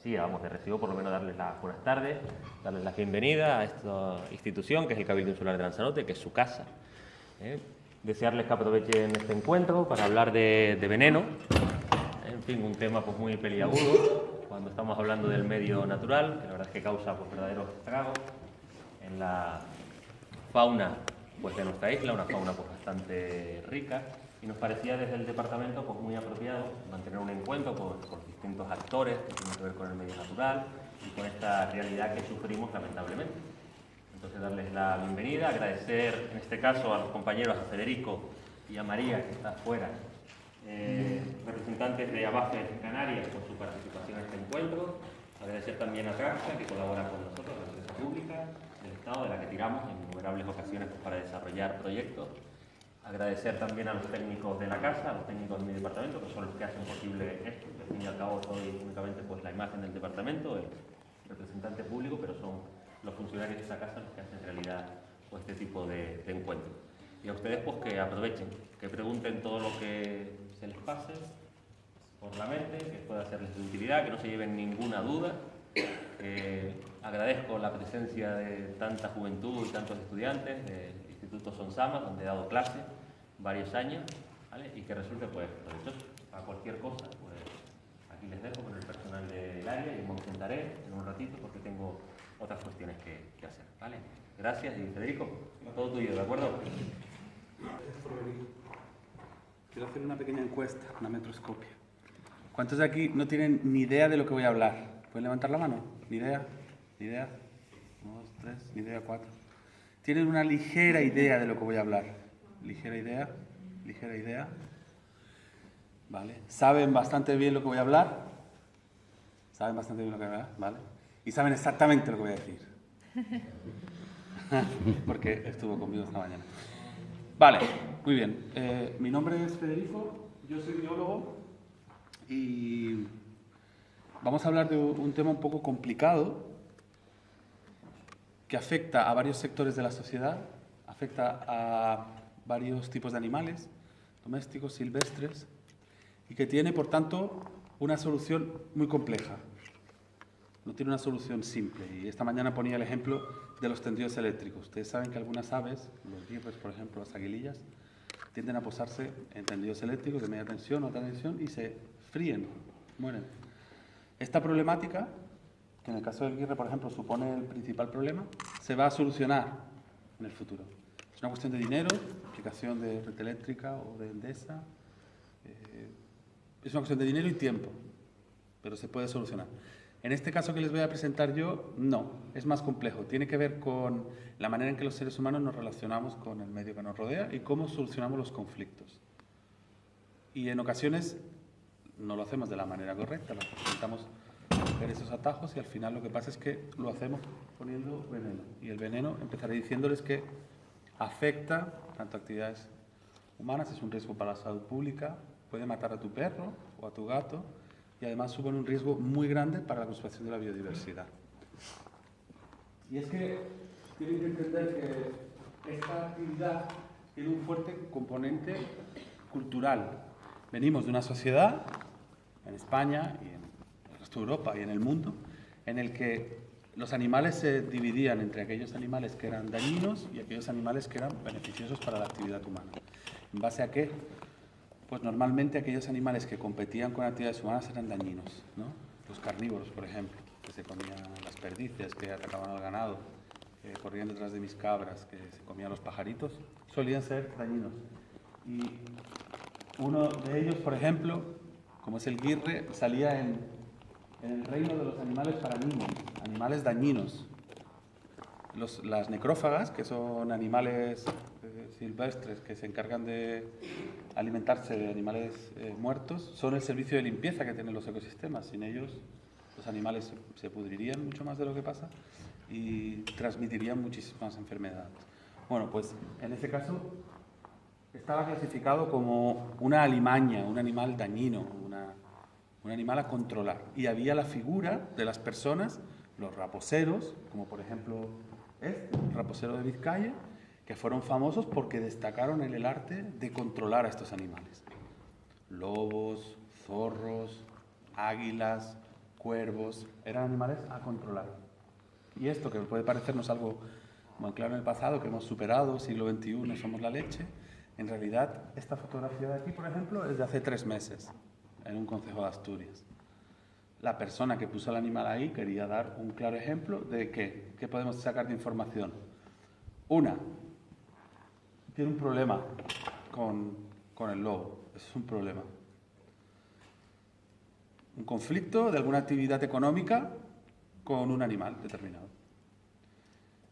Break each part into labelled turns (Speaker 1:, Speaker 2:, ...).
Speaker 1: sí, vamos, de recibo, por lo menos darles las buenas tardes, darles la bienvenida a esta institución que es el Cabildo Insular de Lanzarote, que es su casa. Desearles que aprovechen este encuentro para hablar de veneno, en fin, un tema pues muy peliagudo cuando estamos hablando del medio natural, que la verdad es que causa pues verdaderos estragos en la fauna pues de nuestra isla, una fauna pues bastante rica, y nos parecía desde el departamento pues muy apropiado mantener un encuentro por distintos actores que tienen que ver con el medio natural y con esta realidad que sufrimos lamentablemente. Entonces darles la bienvenida, agradecer en este caso a los compañeros, a Federico y a María, que está afuera, representantes de ABAFES Canarias, por su participación en este encuentro. Agradecer también a CARSA, que colabora con nosotros, la empresa pública del Estado, de la que tiramos en innumerables ocasiones pues, para desarrollar proyectos. Agradecer también a los técnicos de la casa, a los técnicos de mi departamento, que son los que hacen posible esto. Al fin y al cabo soy únicamente pues, la imagen del departamento, el representante público, pero son los funcionarios de esta casa los que hacen realidad pues, este tipo de encuentros. Y a ustedes pues que aprovechen, que pregunten todo lo que se les pase por la mente, que pueda serles de utilidad, que no se lleven ninguna duda. Agradezco la presencia de tanta juventud y tantos estudiantes del Instituto Sonsama, donde he dado clase varios años, ¿vale? Y que resulte pues provechoso. Para cualquier cosa, pues aquí les dejo con el personal del área y me ausentaré en un ratito porque tengo otras cuestiones que hacer, ¿vale? Gracias y Federico, todo tuyo, ¿de acuerdo?
Speaker 2: Gracias por venir. Quiero hacer una pequeña encuesta, una metroscopia. ¿Cuántos de aquí no tienen ni idea de lo que voy a hablar? ¿Pueden levantar la mano? ¿Ni idea? ¿Ni idea? 1, 2, 3, ni idea, 4. ¿Tienen una ligera idea de lo que voy a hablar? ¿Ligera idea? ¿Ligera idea? ¿Vale? ¿Saben bastante bien lo que voy a hablar? ¿Saben bastante bien lo que voy a hablar? ¿Vale? Y saben exactamente lo que voy a decir. Porque estuvo conmigo esta mañana. Vale, muy bien. Mi nombre es Federico, yo soy biólogo y vamos a hablar de un tema un poco complicado que afecta a varios sectores de la sociedad, afecta a varios tipos de animales, domésticos, silvestres, y que tiene, por tanto, una solución muy compleja. No tiene una solución simple. Y esta mañana ponía el ejemplo de los tendidos eléctricos. Ustedes saben que algunas aves, los guirres, por ejemplo, las aguilillas, tienden a posarse en tendidos eléctricos de media tensión o alta tensión y se fríen, mueren. Esta problemática, que en el caso del guirre, por ejemplo, supone el principal problema, se va a solucionar en el futuro. Es una cuestión de dinero, aplicación de red eléctrica o de Endesa. Es una cuestión de dinero y tiempo, pero se puede solucionar. En este caso que les voy a presentar yo, no, es más complejo. Tiene que ver con la manera en que los seres humanos nos relacionamos con el medio que nos rodea y cómo solucionamos los conflictos. Y en ocasiones no lo hacemos de la manera correcta, intentamos coger esos atajos y al final lo que pasa es que lo hacemos poniendo veneno. Y el veneno, empezaré diciéndoles que afecta tanto a actividades humanas, es un riesgo para la salud pública, puede matar a tu perro o a tu gato, y además supone un riesgo muy grande para la conservación de la biodiversidad. Y es que tienen que entender que esta actividad tiene un fuerte componente cultural. Venimos de una sociedad, en España y en el resto de Europa y en el mundo, en el que los animales se dividían entre aquellos animales que eran dañinos y aquellos animales que eran beneficiosos para la actividad humana. ¿En base a qué? Pues normalmente aquellos animales que competían con actividades humanas eran dañinos, ¿no? Los carnívoros, por ejemplo, que se comían las perdices, que atacaban al ganado, que corrían detrás de mis cabras, que se comían los pajaritos, solían ser dañinos. Y uno de ellos, por ejemplo, como es el guirre, salía en el reino de los animales para niños, animales dañinos. Las necrófagas, que son animales silvestres que se encargan de alimentarse de animales muertos, son el servicio de limpieza que tienen los ecosistemas. Sin ellos, los animales se pudrirían mucho más de lo que pasa y transmitirían muchísimas enfermedades. Bueno, pues en ese caso estaba clasificado como una alimaña, un animal dañino, un animal a controlar. Y había la figura de las personas, los raposeros, como por ejemplo el raposero de Vizcaya, que fueron famosos porque destacaron en el arte de controlar a estos animales. Lobos, zorros, águilas, cuervos, eran animales a controlar. Y esto, que puede parecernos algo muy claro en el pasado, que hemos superado, siglo XXI, somos la leche, en realidad esta fotografía de aquí, por ejemplo, es de hace 3 meses, en un concejo de Asturias. La persona que puso el animal ahí quería dar un claro ejemplo de qué podemos sacar de información. Una, tiene un problema con el lobo, eso es un problema. Un conflicto de alguna actividad económica con un animal determinado.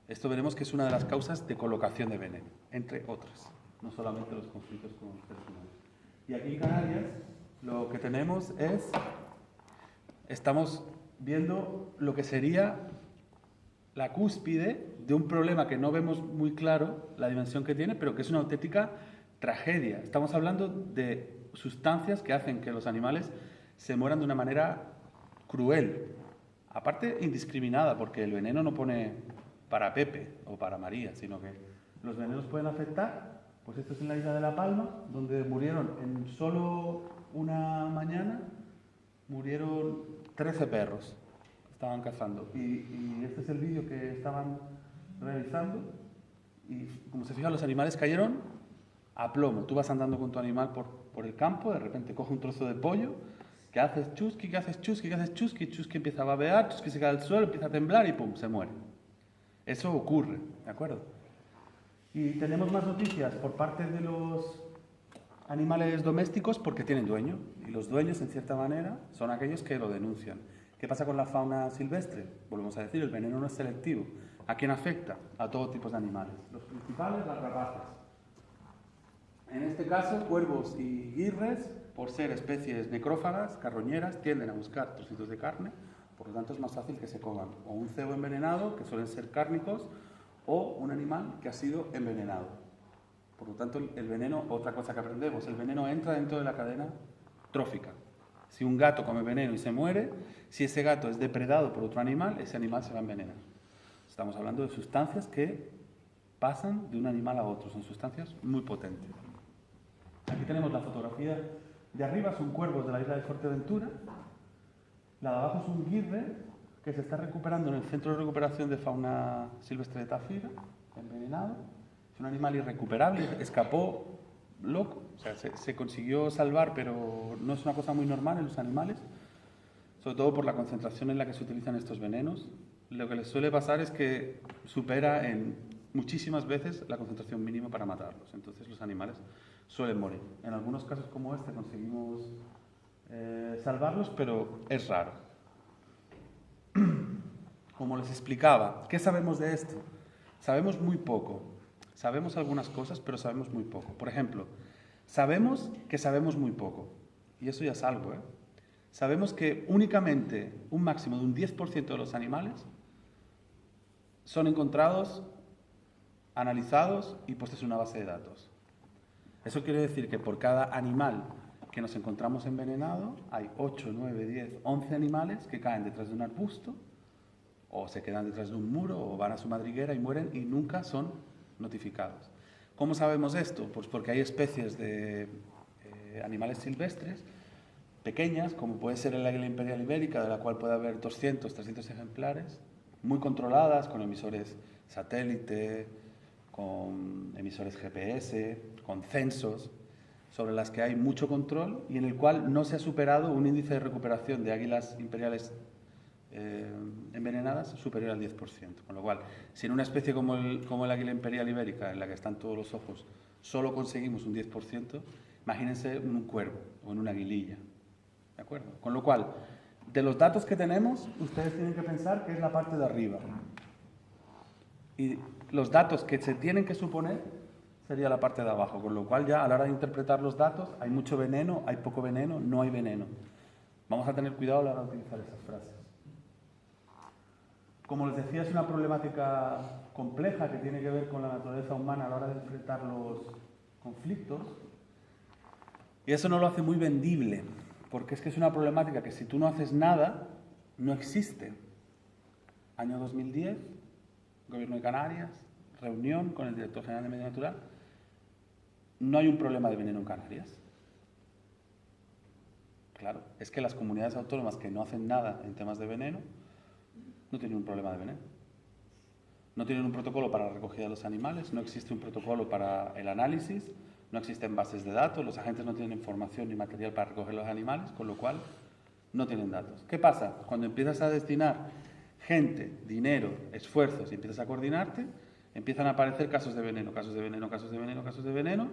Speaker 2: Esto veremos que es una de las causas de colocación de veneno, entre otras, no solamente los conflictos con los seres humanos. Y aquí en Canarias lo que tenemos es, estamos viendo lo que sería la cúspide de un problema que no vemos muy claro la dimensión que tiene, pero que es una auténtica tragedia. Estamos hablando de sustancias que hacen que los animales se mueran de una manera cruel, aparte indiscriminada, porque el veneno no pone para Pepe o para María, sino que los venenos pueden afectar. Pues esto es en la isla de La Palma, donde murieron en solo una mañana, murieron 13 perros, estaban cazando. Y este es el vídeo que estaban realizando, y como se fijan, los animales cayeron a plomo. Tú vas andando con tu animal por el campo, de repente coge un trozo de pollo, que haces chusqui, que haces chusqui, que haces chusqui, chusqui empieza a babear, chusqui se cae al suelo, empieza a temblar y pum, se muere. Eso ocurre, ¿de acuerdo? Y tenemos más noticias por parte de los animales domésticos porque tienen dueño, y los dueños, en cierta manera, son aquellos que lo denuncian. ¿Qué pasa con la fauna silvestre? Volvemos a decir, el veneno no es selectivo. ¿A quién afecta? A todo tipo de animales. Los principales, las rapaces. En este caso, cuervos y guirres, por ser especies necrófagas, carroñeras, tienden a buscar trocitos de carne, por lo tanto es más fácil que se coman o un cebo envenenado, que suelen ser cárnicos, o un animal que ha sido envenenado. Por lo tanto, el veneno, otra cosa que aprendemos, el veneno entra dentro de la cadena trófica. Si un gato come veneno y se muere, si ese gato es depredado por otro animal, ese animal se va a envenenar. Estamos hablando de sustancias que pasan de un animal a otro, son sustancias muy potentes. Aquí tenemos la fotografía de arriba, son cuervos de la isla de Fuerteventura. La de abajo es un guirre que se está recuperando en el Centro de Recuperación de Fauna Silvestre de Tafira, envenenado. Es un animal irrecuperable, escapó loco, o sea, se consiguió salvar, pero no es una cosa muy normal en los animales, sobre todo por la concentración en la que se utilizan estos venenos. Lo que les suele pasar es que supera en muchísimas veces la concentración mínima para matarlos, entonces los animales suelen morir. En algunos casos como este conseguimos salvarlos, pero es raro. Como les explicaba, ¿qué sabemos de esto? Sabemos muy poco. Sabemos algunas cosas, pero sabemos muy poco. Por ejemplo, sabemos que sabemos muy poco. Y eso ya es algo, ¿eh? Sabemos que únicamente un máximo de un 10% de los animales son encontrados, analizados y puestos en una base de datos. Eso quiere decir que por cada animal que nos encontramos envenenado, hay 8, 9, 10, 11 animales que caen detrás de un arbusto, o se quedan detrás de un muro, o van a su madriguera y mueren y nunca son notificados. ¿Cómo sabemos esto? Pues porque hay especies de animales silvestres pequeñas, como puede ser el águila imperial ibérica, de la cual puede haber 200, 300 ejemplares, muy controladas, con emisores satélite, con emisores GPS, con censos, sobre las que hay mucho control y en el cual no se ha superado un índice de recuperación de águilas imperiales envenenadas superior al 10%. Con lo cual, si en una especie como el águila imperial ibérica, en la que están todos los ojos, solo conseguimos un 10%, imagínense en un cuervo o en una aguililla. ¿De acuerdo? Con lo cual, de los datos que tenemos, ustedes tienen que pensar que es la parte de arriba. Y los datos que se tienen que suponer sería la parte de abajo, con lo cual ya a la hora de interpretar los datos hay mucho veneno, hay poco veneno, no hay veneno. Vamos a tener cuidado a la hora de utilizar esas frases. Como les decía, es una problemática compleja que tiene que ver con la naturaleza humana a la hora de enfrentar los conflictos. Y eso no lo hace muy vendible, porque es que es una problemática que si tú no haces nada, no existe. Año 2010, Gobierno de Canarias, reunión con el director general de Medio Natural. No hay un problema de veneno en Canarias. Claro, es que las comunidades autónomas que no hacen nada en temas de veneno no tienen un problema de veneno. No tienen un protocolo para la recogida de los animales, no existe un protocolo para el análisis, no existen bases de datos, los agentes no tienen información ni material para recoger los animales, con lo cual no tienen datos. ¿Qué pasa? Cuando empiezas a destinar gente, dinero, esfuerzos y empiezas a coordinarte, empiezan a aparecer casos de veneno, casos de veneno, casos de veneno, casos de veneno,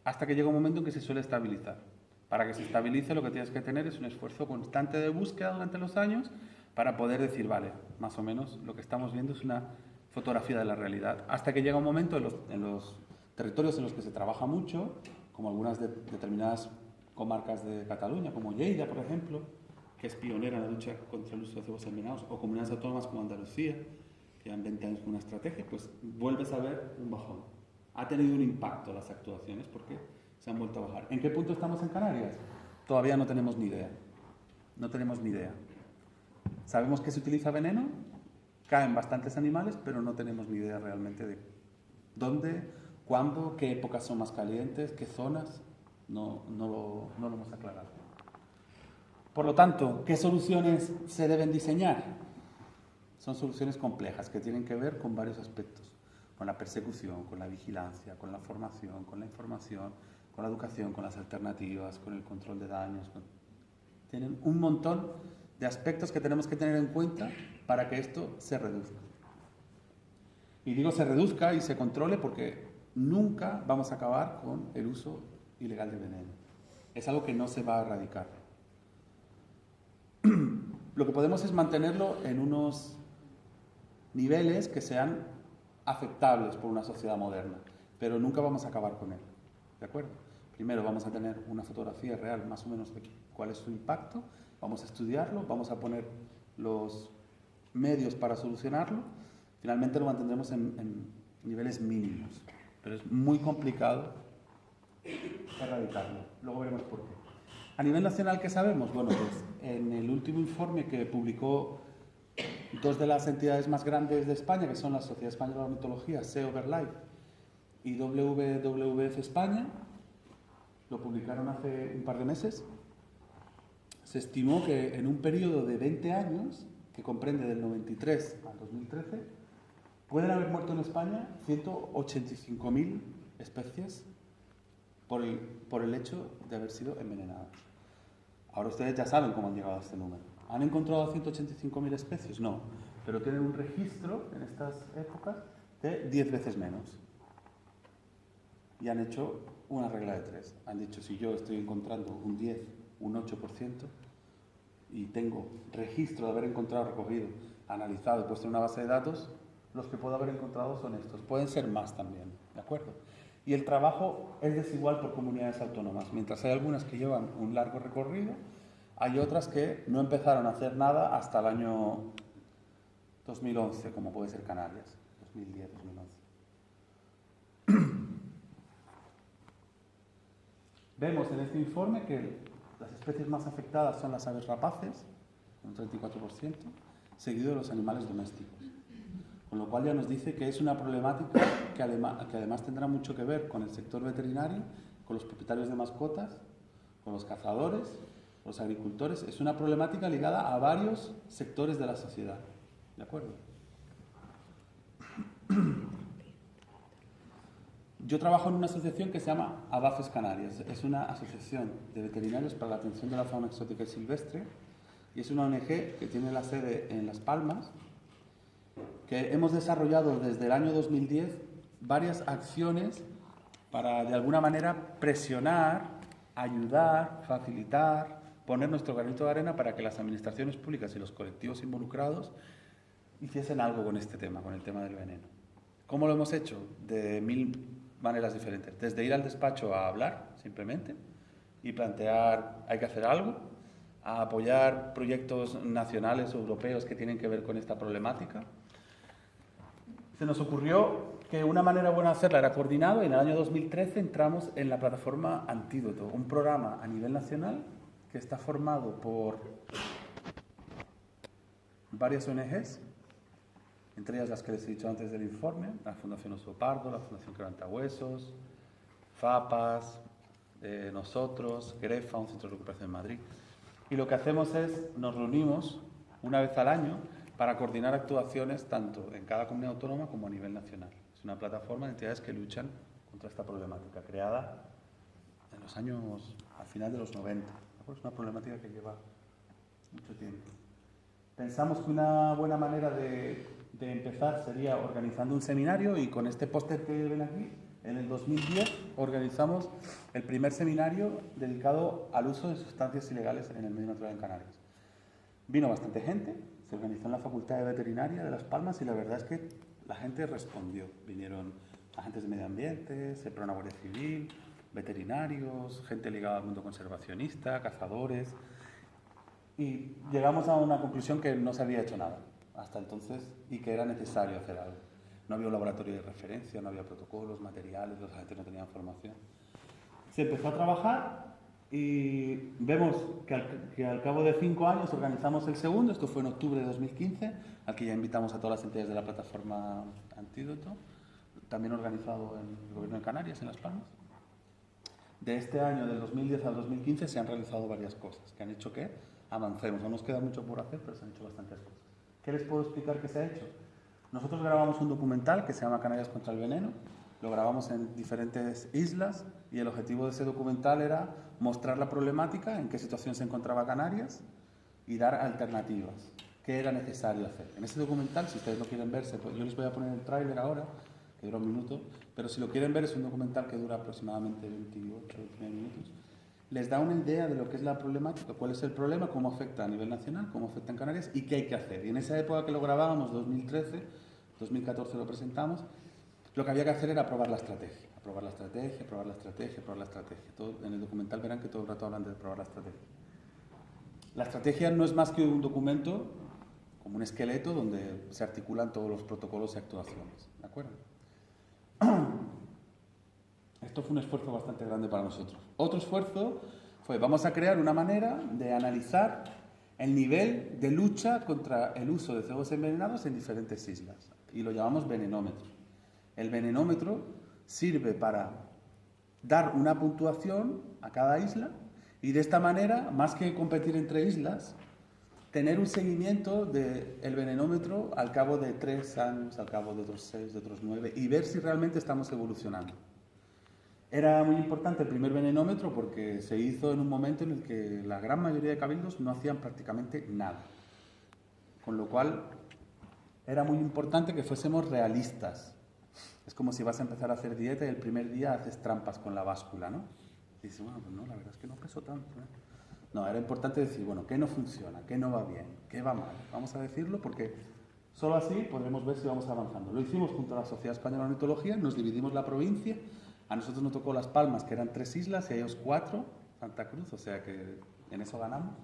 Speaker 2: hasta que llega un momento en que se suele estabilizar. Para que se estabilice lo que tienes que tener es un esfuerzo constante de búsqueda durante los años para poder decir, vale, más o menos lo que estamos viendo es una fotografía de la realidad. Hasta que llega un momento en los territorios en los que se trabaja mucho, como algunas determinadas comarcas de Cataluña, como Lleida, por ejemplo, que es pionera en la lucha contra el uso de cebos envenenados, o comunidades autónomas como Andalucía, que llevan 20 años con una estrategia, pues vuelves a ver un bajón. Ha tenido un impacto las actuaciones porque se han vuelto a bajar. ¿En qué punto estamos en Canarias? Todavía no tenemos ni idea. No tenemos ni idea. Sabemos que se utiliza veneno, caen bastantes animales, pero no tenemos ni idea realmente de dónde, cuándo, qué épocas son más calientes, qué zonas. No lo hemos aclarado. Por lo tanto, ¿qué soluciones se deben diseñar? Son soluciones complejas que tienen que ver con varios aspectos. Con la persecución, con la vigilancia, con la formación, con la información, con la educación, con las alternativas, con el control de daños. Tienen un montón de aspectos que tenemos que tener en cuenta para que esto se reduzca. Y digo se reduzca y se controle porque nunca vamos a acabar con el uso ilegal de veneno. Es algo que no se va a erradicar. Lo que podemos es mantenerlo en unos niveles que sean aceptables por una sociedad moderna, pero nunca vamos a acabar con él. ¿De acuerdo? Primero vamos a tener una fotografía real más o menos de cuál es su impacto, vamos a estudiarlo, vamos a poner los medios para solucionarlo, finalmente lo mantendremos en niveles mínimos, pero es muy complicado erradicarlo. Luego veremos por qué. A nivel nacional, ¿qué sabemos? Bueno, pues en el último informe que publicó dos de las entidades más grandes de España, que son la Sociedad Española de Ornitología, SEO BirdLife, y WWF España, lo publicaron hace un par de meses, se estimó que en un periodo de 20 años, que comprende del 93 al 2013, pueden haber muerto en España 185.000 especies por el hecho de haber sido envenenadas. Ahora ustedes ya saben cómo han llegado a este número. ¿Han encontrado 185.000 especies? No, pero tienen un registro en estas épocas de 10 veces menos. Y han hecho una regla de 3. Han dicho, si yo estoy encontrando un 10, un 8%, y tengo registro de haber encontrado, recogido, analizado y puesto en una base de datos, los que puedo haber encontrado son estos. Pueden ser más también, ¿de acuerdo? Y el trabajo es desigual por comunidades autónomas. Mientras hay algunas que llevan un largo recorrido, hay otras que no empezaron a hacer nada hasta el año 2011, como puede ser Canarias, 2010, 2011. Vemos en este informe que las especies más afectadas son las aves rapaces, un 34%, seguido de los animales domésticos. Con lo cual ya nos dice que es una problemática que además tendrá mucho que ver con el sector veterinario, con los propietarios de mascotas, con los cazadores, los agricultores. Es una problemática ligada a varios sectores de la sociedad. ¿De acuerdo? Yo trabajo en una asociación que se llama ABAFES Canarias. Es una asociación de veterinarios para la atención de la fauna exótica y silvestre y es una ONG que tiene la sede en Las Palmas, que hemos desarrollado desde el año 2010 varias acciones para de alguna manera presionar, ayudar, facilitar, poner nuestro granito de arena para que las administraciones públicas y los colectivos involucrados hiciesen algo con este tema, con el tema del veneno. ¿Cómo lo hemos hecho? De 1000 maneras diferentes. Desde ir al despacho a hablar, simplemente, y plantear, hay que hacer algo, a apoyar proyectos nacionales o europeos que tienen que ver con esta problemática. Se nos ocurrió que una manera buena de hacerla era coordinado y en el año 2013 entramos en la plataforma Antídoto, un programa a nivel nacional que está formado por varias ONGs, entre ellas las que les he dicho antes del informe, la Fundación Oso Pardo, la Fundación Quebrantahuesos, FAPAS, nosotros, Grefa, un centro de recuperación en Madrid. Y lo que hacemos es, nos reunimos una vez al año para coordinar actuaciones tanto en cada comunidad autónoma como a nivel nacional. Es una plataforma de entidades que luchan contra esta problemática, creada en los años, al final de los 90. Es una problemática que lleva mucho tiempo. Pensamos que una buena manera de empezar sería organizando un seminario, y con este póster que ven aquí, en el 2010 organizamos el primer seminario dedicado al uso de sustancias ilegales en el medio natural en Canarias. Vino bastante gente, se organizó en la Facultad de Veterinaria de Las Palmas y la verdad es que la gente respondió. Vinieron agentes de medio ambiente, Seprona, Guardia Civil, veterinarios, gente ligada al mundo conservacionista, cazadores, y llegamos a una conclusión que no se había hecho nada hasta entonces y que era necesario hacer algo. No había un laboratorio de referencia, no había protocolos, materiales, los agentes no tenían formación. Se empezó a trabajar y vemos que al cabo de 5 años organizamos el segundo. Esto fue en octubre de 2015, al que ya invitamos a todas las entidades de la plataforma Antídoto, también organizado en el Gobierno de Canarias, en Las Palmas. De este año, del 2010 al 2015, se han realizado varias cosas que han hecho que avancemos. No nos queda mucho por hacer, pero se han hecho bastantes cosas. ¿Qué les puedo explicar que se ha hecho? Nosotros grabamos un documental que se llama Canarias contra el veneno. Lo grabamos en diferentes islas y el objetivo de ese documental era mostrar la problemática, en qué situación se encontraba Canarias y dar alternativas. ¿Qué era necesario hacer? En ese documental, si ustedes lo quieren ver, yo les voy a poner el tráiler ahora, que dura 1 minuto, pero si lo quieren ver es un documental que dura aproximadamente 28 o 29 minutos. Les da una idea de lo que es la problemática, cuál es el problema, cómo afecta a nivel nacional, cómo afecta en Canarias y qué hay que hacer. Y en esa época que lo grabábamos, 2013, 2014 lo presentamos, lo que había que hacer era aprobar la estrategia. Aprobar la estrategia, aprobar la estrategia, aprobar la estrategia. En el documental verán que todo el rato hablan de aprobar la estrategia. La estrategia no es más que un documento, como un esqueleto, donde se articulan todos los protocolos y actuaciones. ¿De acuerdo? Esto fue un esfuerzo bastante grande para nosotros. Otro esfuerzo fue, vamos a crear una manera de analizar el nivel de lucha contra el uso de cebos envenenados en diferentes islas. Y lo llamamos venenómetro. El venenómetro sirve para dar una puntuación a cada isla y de esta manera, más que competir entre islas, tener un seguimiento del venenómetro al cabo de 3 años, al cabo de otros 6, de otros 9, y ver si realmente estamos evolucionando. Era muy importante el primer venenómetro porque se hizo en un momento en el que la gran mayoría de cabildos no hacían prácticamente nada. Con lo cual, era muy importante que fuésemos realistas. Es como si vas a empezar a hacer dieta y el primer día haces trampas con la báscula, ¿no? Y dices, bueno, pues no, la verdad es que no peso tanto, ¿eh? No, era importante decir, bueno, ¿qué no funciona? ¿Qué no va bien? ¿Qué va mal? Vamos a decirlo porque solo así podremos ver si vamos avanzando. Lo hicimos junto a la Sociedad Española de Ornitología, nos dividimos la provincia. A nosotros nos tocó Las Palmas, que eran 3 islas, y a ellos 4, Santa Cruz, o sea que en eso ganamos.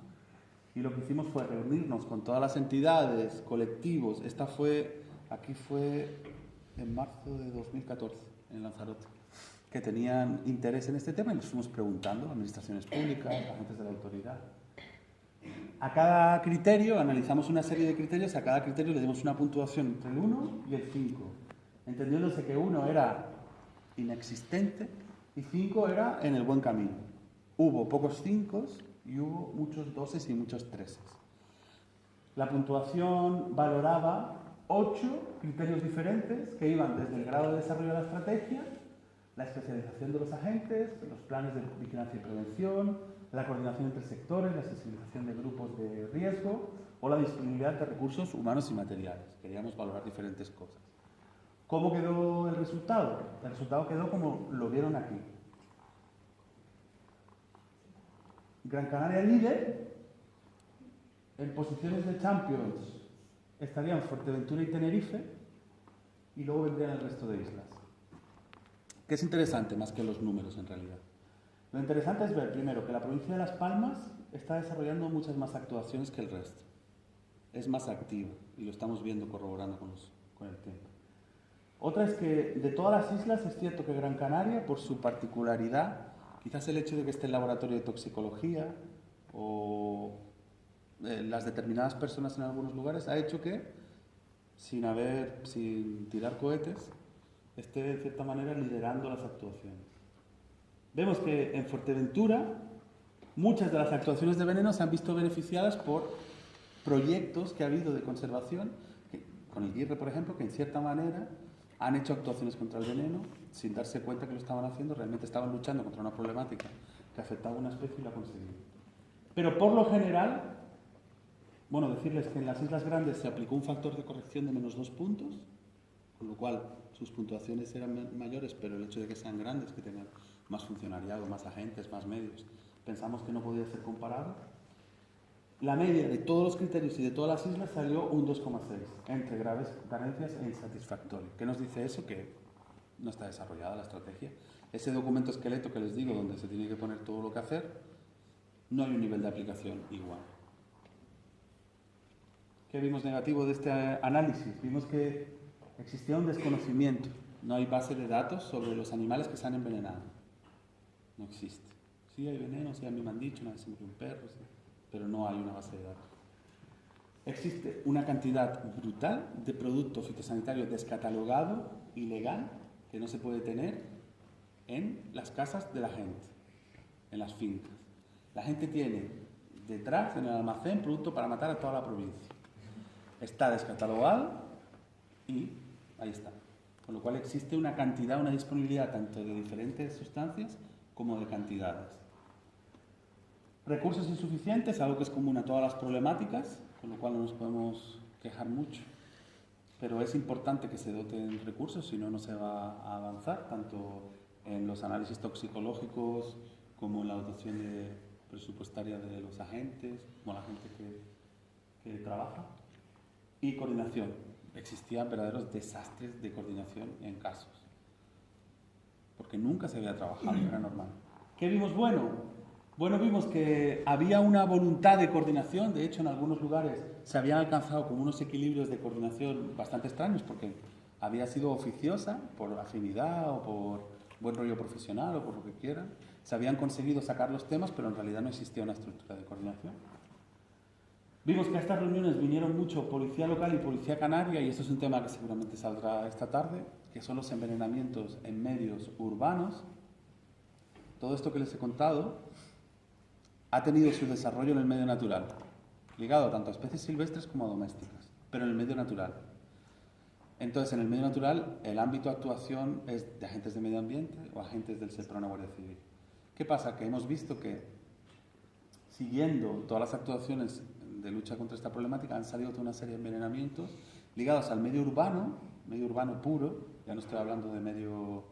Speaker 2: Y lo que hicimos fue reunirnos con todas las entidades, colectivos. Aquí fue en marzo de 2014, en Lanzarote, que tenían interés en este tema y nos fuimos preguntando, administraciones públicas, agentes de la autoridad. A cada criterio, analizamos una serie de criterios, a cada criterio le dimos una puntuación entre el 1 y el 5, entendiéndose que 1 era inexistente y 5 era en el buen camino. Hubo pocos 5 y hubo muchos 2 y muchos 3. La puntuación valoraba 8 criterios diferentes que iban desde el grado de desarrollo de la estrategia, la especialización de los agentes, los planes de vigilancia y prevención, la coordinación entre sectores, la sensibilización de grupos de riesgo o la disponibilidad de recursos humanos y materiales. Queríamos valorar diferentes cosas. ¿Cómo quedó el resultado? El resultado quedó como lo vieron aquí. Gran Canaria líder, en posiciones de Champions estarían Fuerteventura y Tenerife, y luego vendrían el resto de islas. ¿Qué es interesante más que los números en realidad? Lo interesante es ver, primero, que la provincia de Las Palmas está desarrollando muchas más actuaciones que el resto. Es más activa, y lo estamos viendo, corroborando con el tiempo. Otra es que de todas las islas es cierto que Gran Canaria, por su particularidad, quizás el hecho de que esté el laboratorio de toxicología o las determinadas personas en algunos lugares, ha hecho que, sin tirar cohetes, esté de cierta manera liderando las actuaciones. Vemos que en Fuerteventura muchas de las actuaciones de veneno se han visto beneficiadas por proyectos que ha habido de conservación, con el GIRRE, por ejemplo, que en cierta manera han hecho actuaciones contra el veneno sin darse cuenta que lo estaban haciendo, realmente estaban luchando contra una problemática que afectaba a una especie y la conseguían. Pero por lo general, bueno, decirles que en las Islas Grandes se aplicó un factor de corrección de -2 puntos, con lo cual sus puntuaciones eran mayores, pero el hecho de que sean grandes, que tengan más funcionariado, más agentes, más medios, pensamos que no podía ser comparado. La media de todos los criterios y de todas las islas salió un 2,6, entre graves carencias e insatisfactorio. ¿Qué nos dice eso? Que no está desarrollada la estrategia. Ese documento esqueleto que les digo, donde se tiene que poner todo lo que hacer, no hay un nivel de aplicación igual. ¿Qué vimos negativo de este análisis? Vimos que existía un desconocimiento. No hay base de datos sobre los animales que se han envenenado. No existe. Sí hay veneno, sí a mí me han dicho, una vez se murió un perro, sí, pero no hay una base de datos. Existe una cantidad brutal de producto fitosanitario descatalogado, ilegal, que no se puede tener en las casas de la gente, en las fincas. La gente tiene detrás, en el almacén, producto para matar a toda la provincia. Está descatalogado y ahí está. Con lo cual existe una cantidad, una disponibilidad tanto de diferentes sustancias como de cantidades. Recursos insuficientes, algo que es común a todas las problemáticas, con lo cual no nos podemos quejar mucho. Pero es importante que se doten recursos, si no, no se va a avanzar, tanto en los análisis toxicológicos como en la dotación presupuestaria de los agentes, como la gente que trabaja. Y coordinación. Existían verdaderos desastres de coordinación en casos. Porque nunca se había trabajado, era normal. ¿Qué vimos bueno? Bueno, vimos que había una voluntad de coordinación. De hecho, en algunos lugares se habían alcanzado como unos equilibrios de coordinación bastante extraños, porque había sido oficiosa, por afinidad o por buen rollo profesional o por lo que quieran. Se habían conseguido sacar los temas, pero en realidad no existía una estructura de coordinación. Vimos que a estas reuniones vinieron mucho policía local y policía canaria, y esto es un tema que seguramente saldrá esta tarde, que son los envenenamientos en medios urbanos. Todo esto que les he contado ha tenido su desarrollo en el medio natural, ligado tanto a especies silvestres como a domésticas, pero en el medio natural. Entonces, en el medio natural, el ámbito de actuación es de agentes de medio ambiente o agentes del Seprona Guardia Civil. ¿Qué pasa? Que hemos visto que, siguiendo todas las actuaciones de lucha contra esta problemática, han salido toda una serie de envenenamientos ligados al medio urbano puro, ya no estoy hablando de medio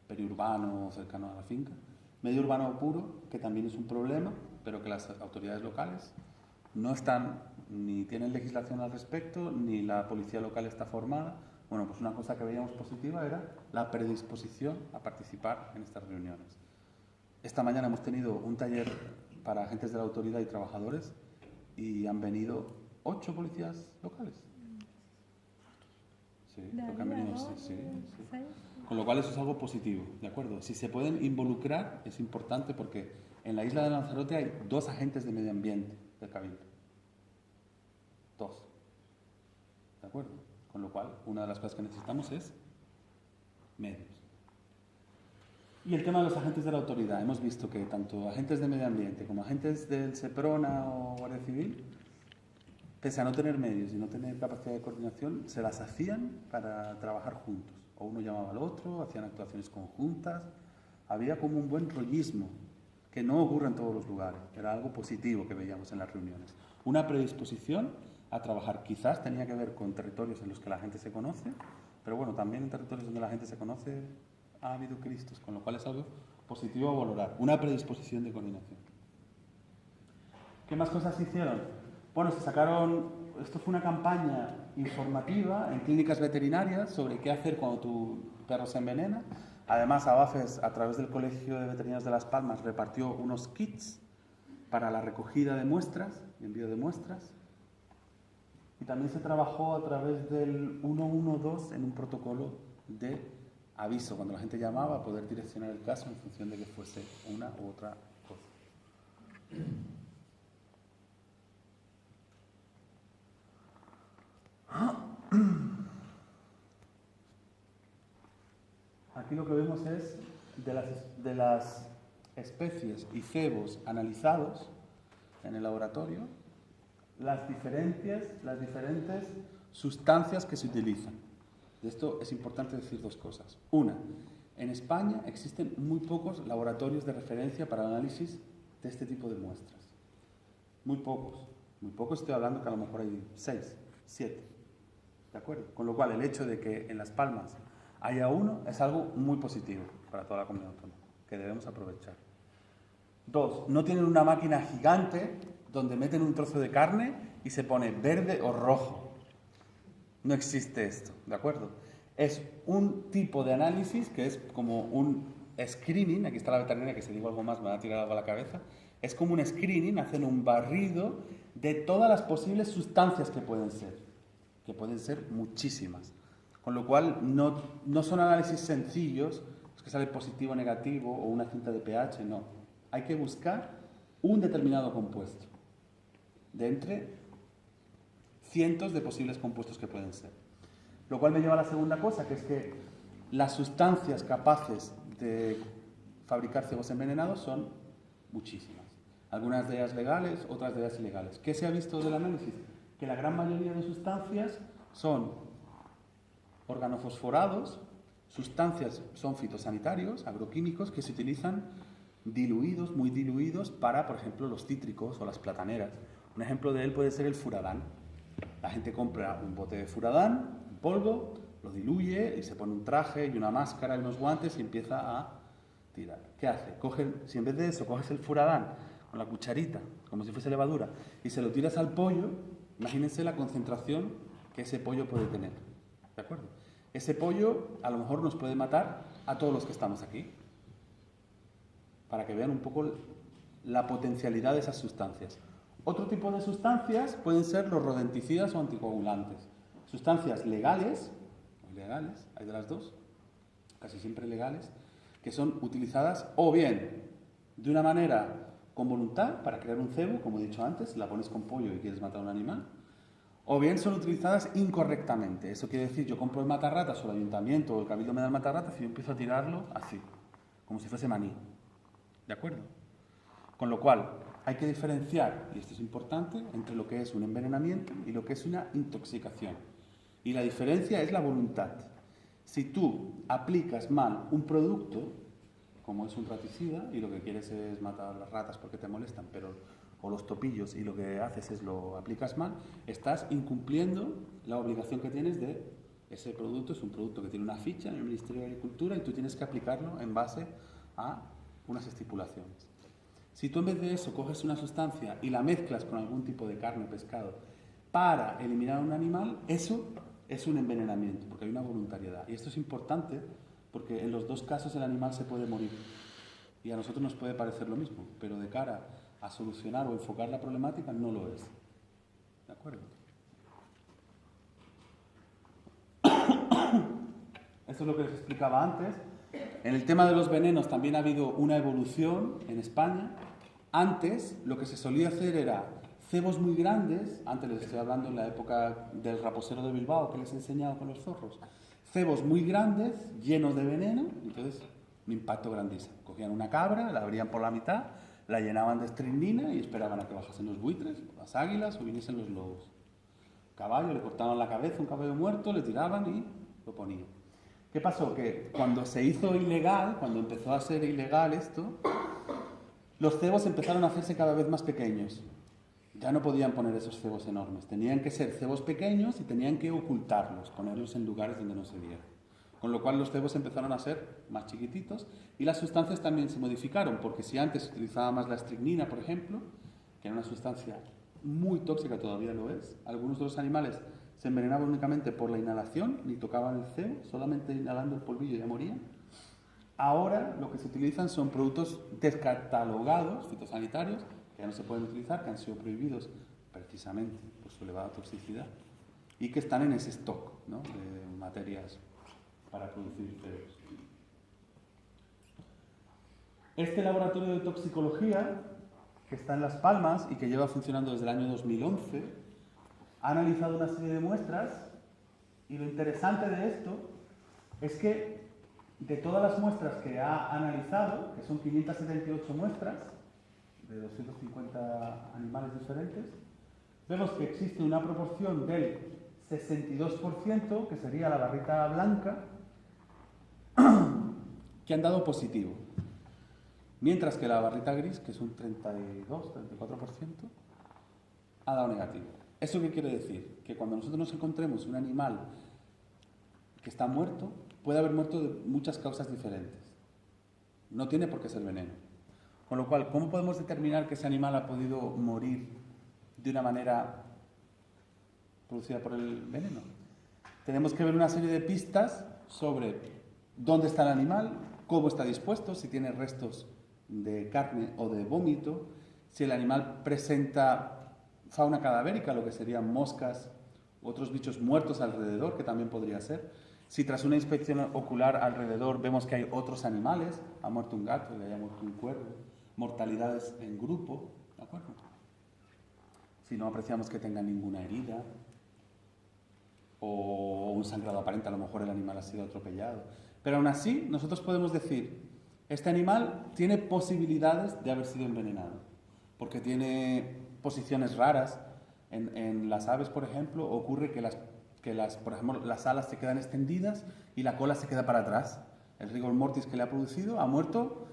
Speaker 2: periurbano cercano a la finca, medio urbano puro, que también es un problema, pero que las autoridades locales no están, ni tienen legislación al respecto, ni la policía local está formada. Bueno, pues una cosa que veíamos positiva era la predisposición a participar en estas reuniones. Esta mañana hemos tenido un taller para agentes de la autoridad y trabajadores y han venido 8 policías locales. Sí, lo que han venido, sí. Con lo cual eso es algo positivo, ¿de acuerdo? Si se pueden involucrar es importante, porque en la isla de Lanzarote hay 2 agentes de medio ambiente del Cabildo. 2. ¿De acuerdo? Con lo cual, una de las cosas que necesitamos es medios. Y el tema de los agentes de la autoridad. Hemos visto que tanto agentes de medio ambiente como agentes del Seprona o Guardia Civil, pese a no tener medios y no tener capacidad de coordinación, se las hacían para trabajar juntos. O uno llamaba al otro, hacían actuaciones conjuntas. Había como un buen rollismo, que no ocurre en todos los lugares. Era algo positivo que veíamos en las reuniones. Una predisposición a trabajar. Quizás tenía que ver con territorios en los que la gente se conoce, pero bueno, también en territorios donde la gente se conoce ha habido cristos, con lo cual es algo positivo a valorar. Una predisposición de coordinación. ¿Qué más cosas se hicieron? Bueno, se sacaron, esto fue una campaña informativa en clínicas veterinarias sobre qué hacer cuando tu perro se envenena. Además, ABAFES, a través del Colegio de Veterinarios de Las Palmas, repartió unos kits para la recogida de muestras y envío de muestras. Y también se trabajó a través del 112 en un protocolo de aviso, cuando la gente llamaba, a poder direccionar el caso en función de que fuese una u otra cosa. Aquí lo que vemos es de las especies y cebos analizados en el laboratorio, las diferentes sustancias que se utilizan. De esto es importante decir dos cosas. Una, en España existen muy pocos laboratorios de referencia para el análisis de este tipo de muestras. Muy pocos. Muy pocos, estoy hablando que a lo mejor hay 6, 7. ¿De acuerdo? Con lo cual, el hecho de que en Las Palmas haya uno es algo muy positivo para toda la comunidad autónoma, que debemos aprovechar. 2, no tienen una máquina gigante donde meten un trozo de carne y se pone verde o rojo. No existe esto, ¿de acuerdo? Es un tipo de análisis que es como un screening, aquí está la veterinaria que si digo algo más me va a tirar algo a la cabeza, es como un screening, hacen un barrido de todas las posibles sustancias que pueden ser muchísimas. Con lo cual no son análisis sencillos, es que sale positivo o negativo o una cinta de pH, no. Hay que buscar un determinado compuesto de entre cientos de posibles compuestos que pueden ser. Lo cual me lleva a la segunda cosa, que es que las sustancias capaces de fabricar cebos envenenados son muchísimas. Algunas de ellas legales, otras de ellas ilegales. ¿Qué se ha visto del análisis? Que la gran mayoría de sustancias son organofosforados, sustancias son fitosanitarios, agroquímicos, que se utilizan diluidos, muy diluidos, para, por ejemplo, los cítricos o las plataneras. Un ejemplo de él puede ser el furadán. La gente compra un bote de furadán, en polvo, lo diluye y se pone un traje y una máscara y unos guantes y empieza a tirar. ¿Qué hace? Si en vez de eso coges el furadán con la cucharita, como si fuese levadura, y se lo tiras al pollo, imagínense la concentración que ese pollo puede tener. ¿De acuerdo? Ese pollo a lo mejor nos puede matar a todos los que estamos aquí. Para que vean un poco la potencialidad de esas sustancias. Otro tipo de sustancias pueden ser los rodenticidas o anticoagulantes. Sustancias legales, o ilegales, hay de las dos, casi siempre legales, que son utilizadas o bien de una manera con voluntad para crear un cebo, como he dicho antes, la pones con pollo y quieres matar a un animal, o bien son utilizadas incorrectamente. Eso quiere decir, yo compro el matarratas o el ayuntamiento o el cabildo me da el matarratas y yo empiezo a tirarlo así, como si fuese maní. ¿De acuerdo? Con lo cual, hay que diferenciar, y esto es importante, entre lo que es un envenenamiento y lo que es una intoxicación. Y la diferencia es la voluntad. Si tú aplicas mal un producto, como es un raticida, y lo que quieres es matar a las ratas porque te molestan, o los topillos, y lo que haces es lo aplicas mal, estás incumpliendo la obligación que tienes de ese producto. Es un producto que tiene una ficha en el Ministerio de Agricultura y tú tienes que aplicarlo en base a unas estipulaciones. Si tú en vez de eso coges una sustancia y la mezclas con algún tipo de carne o pescado para eliminar a un animal, eso es un envenenamiento, porque hay una voluntariedad. Y esto es importante porque en los dos casos el animal se puede morir. Y a nosotros nos puede parecer lo mismo, pero de cara a solucionar o enfocar la problemática no lo es. ¿De acuerdo? Esto es lo que les explicaba antes. En el tema de los venenos también ha habido una evolución en España. Antes lo que se solía hacer era cebos muy grandes, antes les estoy hablando en la época del raposero de Bilbao que les he enseñado con los zorros, cebos muy grandes, llenos de veneno, entonces un impacto grandísimo. Cogían una cabra, la abrían por la mitad, la llenaban de estricnina y esperaban a que bajasen los buitres, las águilas o viniesen los lobos. Caballo, le cortaban la cabeza, un caballo muerto, le tiraban y lo ponían. ¿Qué pasó? Que cuando se hizo ilegal, cuando empezó a ser ilegal esto, los cebos empezaron a hacerse cada vez más pequeños. Ya no podían poner esos cebos enormes. Tenían que ser cebos pequeños y tenían que ocultarlos, ponerlos en lugares donde no se viera. Con lo cual los cebos empezaron a ser más chiquititos y las sustancias también se modificaron, porque si antes se utilizaba más la estricnina, por ejemplo, que era una sustancia muy tóxica, todavía lo es, algunos de los animales se envenenaban únicamente por la inhalación, ni tocaban el cebo, solamente inhalando el polvillo ya morían. Ahora lo que se utilizan son productos descatalogados, fitosanitarios, que ya no se pueden utilizar, que han sido prohibidos precisamente por su elevada toxicidad y que están en ese stock, ¿no?, de materias para producir cebos. Este laboratorio de toxicología, que está en Las Palmas y que lleva funcionando desde el año 2011, ha analizado una serie de muestras y lo interesante de esto es que de todas las muestras que ha analizado, que son 578 muestras, de 250 animales diferentes, vemos que existe una proporción del 62%, que sería la barrita blanca, que han dado positivo. Mientras que la barrita gris, que es un 32-34%, ha dado negativo. ¿Eso qué quiere decir? Que cuando nosotros nos encontremos un animal que está muerto, puede haber muerto de muchas causas diferentes. No tiene por qué ser veneno. Con lo cual, ¿cómo podemos determinar que ese animal ha podido morir de una manera producida por el veneno? Tenemos que ver una serie de pistas sobre dónde está el animal, cómo está dispuesto, si tiene restos de carne o de vómito, si el animal presenta fauna cadavérica, lo que serían moscas u otros bichos muertos alrededor, que también podría ser. Si tras una inspección ocular alrededor vemos que hay otros animales, ha muerto un gato, le haya muerto un cuervo, mortalidades en grupo, ¿de acuerdo? Si no apreciamos que tenga ninguna herida o un sangrado aparente, a lo mejor el animal ha sido atropellado. Pero aún así, nosotros podemos decir, este animal tiene posibilidades de haber sido envenenado, porque tiene posiciones raras. En las aves, por ejemplo, ocurre que por ejemplo, las alas se quedan extendidas y la cola se queda para atrás. El rigor mortis que le ha producido ha muerto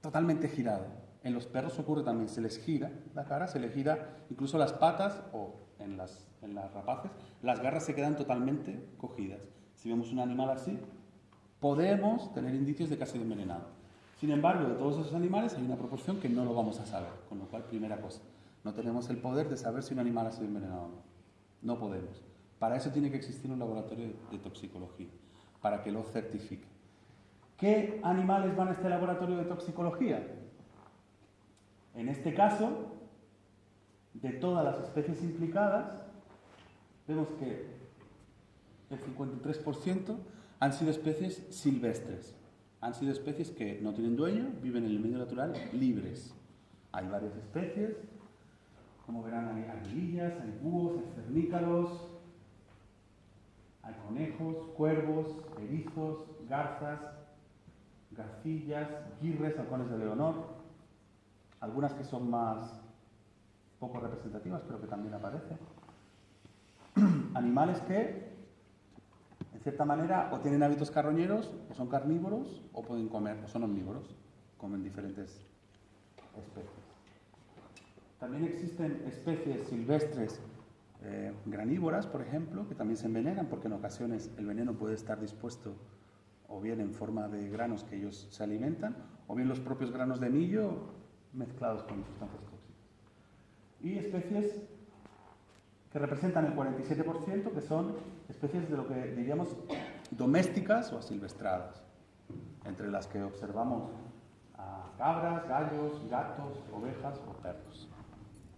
Speaker 2: totalmente girado. En los perros ocurre también, se les gira la cara, se les gira incluso las patas, o en las rapaces, las garras se quedan totalmente cogidas. Si vemos un animal así, podemos tener indicios de que ha sido envenenado. Sin embargo, de todos esos animales hay una proporción que no lo vamos a saber, con lo cual, primera cosa, no tenemos el poder de saber si un animal ha sido envenenado o no. No podemos. Para eso tiene que existir un laboratorio de toxicología, para que lo certifique. ¿Qué animales van a este laboratorio de toxicología? En este caso, de todas las especies implicadas, vemos que el 53% han sido especies silvestres. Han sido especies que no tienen dueño, viven en el medio natural libres. Hay varias especies, como verán, hay ardillas, hay búhos, hay cernícalos, hay conejos, cuervos, erizos, garzas, garcillas, guirres, halcones de Leonor, algunas que son más poco representativas, pero que también aparecen. Animales que, en cierta manera, o tienen hábitos carroñeros, o son carnívoros, o pueden comer, o son omnívoros, comen diferentes especies. También existen especies silvestres granívoras, por ejemplo, que también se envenenan, porque en ocasiones el veneno puede estar dispuesto o bien en forma de granos que ellos se alimentan, o bien los propios granos de millo mezclados con sustancias tóxicas. Y especies que representan el 47%, que son especies de lo que diríamos domésticas o asilvestradas, entre las que observamos a cabras, gallos, gatos, ovejas o perros.